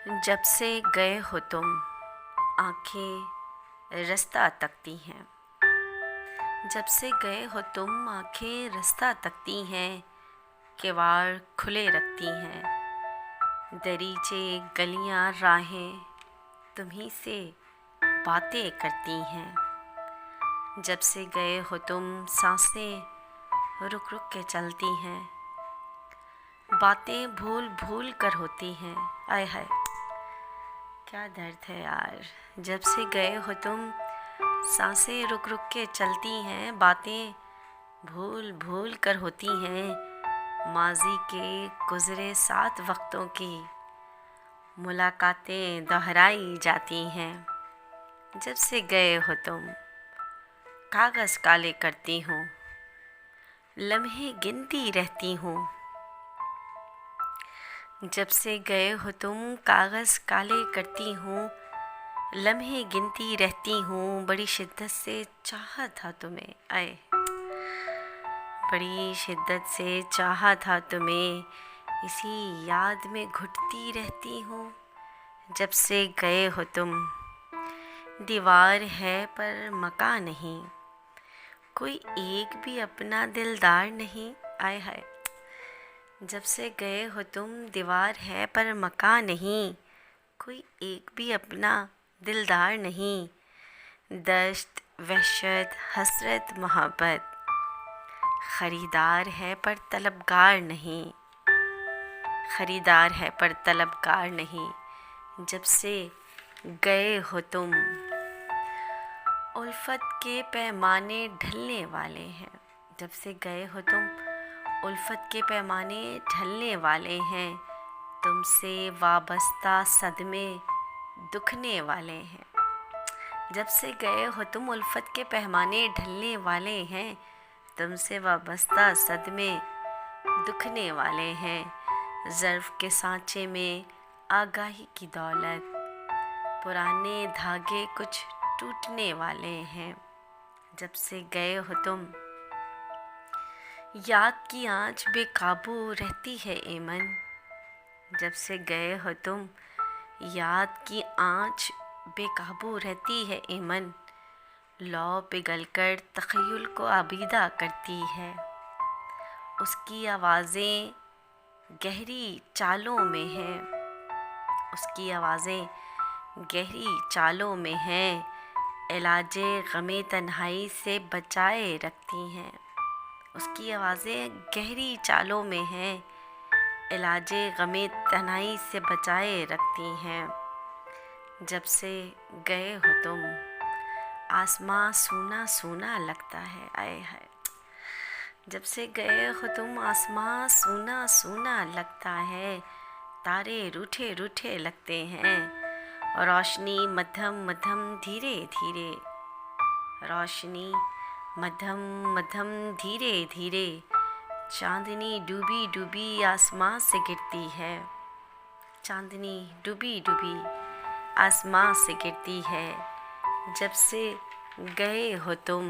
जब से गए हो तुम, आंखें रास्ता तकती हैं। जब से गए हो तुम, आंखें रास्ता तकती हैं, किवाड़ खुले रखती हैं। दरीचे गलियां राहें तुम्ही से बातें करती हैं। जब से गए हो तुम, सांसें रुक रुक के चलती हैं। बातें भूल भूल कर होती हैं। आय हाय, क्या दर्द है यार। जब से गए हो तुम, सांसें रुक रुक के चलती हैं। बातें भूल भूल कर होती हैं। माजी के गुज़रे 7 वक्तों की मुलाकातें दोहराई जाती हैं। जब से गए हो तुम, कागज़ काले करती हूँ, लम्हे गिनती रहती हूँ। जब से गए हो तुम, कागज़ काले करती हूँ, लम्हे गिनती रहती हूँ। बड़ी शिद्दत से चाहा था तुम्हें, आए बड़ी शिद्दत से चाहा था तुम्हें, इसी याद में घुटती रहती हूँ। जब से गए हो तुम, दीवार है पर मकान नहीं, कोई एक भी अपना दिलदार नहीं। आए हाय, जब से गए हो तुम, दीवार है पर मकान नहीं, कोई एक भी अपना दिलदार नहीं। दश्त वहशत हसरत मोहब्बत, ख़रीदार है पर तलबगार नहीं, ख़रीदार है पर तलबगार नहीं। जब से गए हो तुम, उल्फत के पैमाने ढलने वाले हैं। जब से गए हो तुम, उल्फत के पैमाने ढलने वाले हैं। तुमसे वाबस्ता सदमे दुखने वाले हैं। जब से गए हो तुम, उल्फत के पैमाने ढलने वाले हैं। तुमसे वाबस्ता सदमे दुखने वाले हैं। ज़र्फ़ के सांचे में आगाही की दौलत, पुराने धागे कुछ टूटने वाले हैं। जब से गए हो तुम, याद की आँच बेकाबू रहती है ए मन। जब से गए हो तुम, याद की आँच बेकाबू रहती है ए मन। लौ पिघल कर तख़य्युल को आबीदा करती है। उसकी आवाज़ें गहरी चालों में हैं, उसकी आवाज़ें गहरी चालों में हैं। इलाजे ग़मे तन्हाई से बचाए रखती हैं। उसकी आवाज़ें गहरी चालों में हैं, इलाजे ग़मे तन्हाई से बचाए रखती हैं। जब से गए हो तुम, आसमां सूना सूना लगता है। आए हाय, जब से गए हो तुम, आसमां सूना सूना लगता है। तारे रूठे रूठे लगते हैं, रोशनी मध्यम मध्यम धीरे धीरे, रोशनी मध्यम मध्यम धीरे धीरे। चांदनी डूबी डूबी आसमां से गिरती है, चांदनी डूबी डूबी आसमां से गिरती है। जब से गए हो तुम,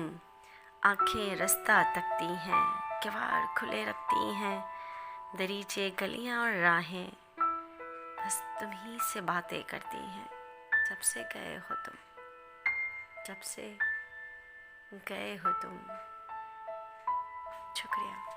आंखें रास्ता तकती हैं, किवाड़ खुले रखती हैं। दरीचे गलियां और राहें बस तुम ही से बातें करती हैं। जब से गए हो तुम, जब से गए हो तुम। शुक्रिया।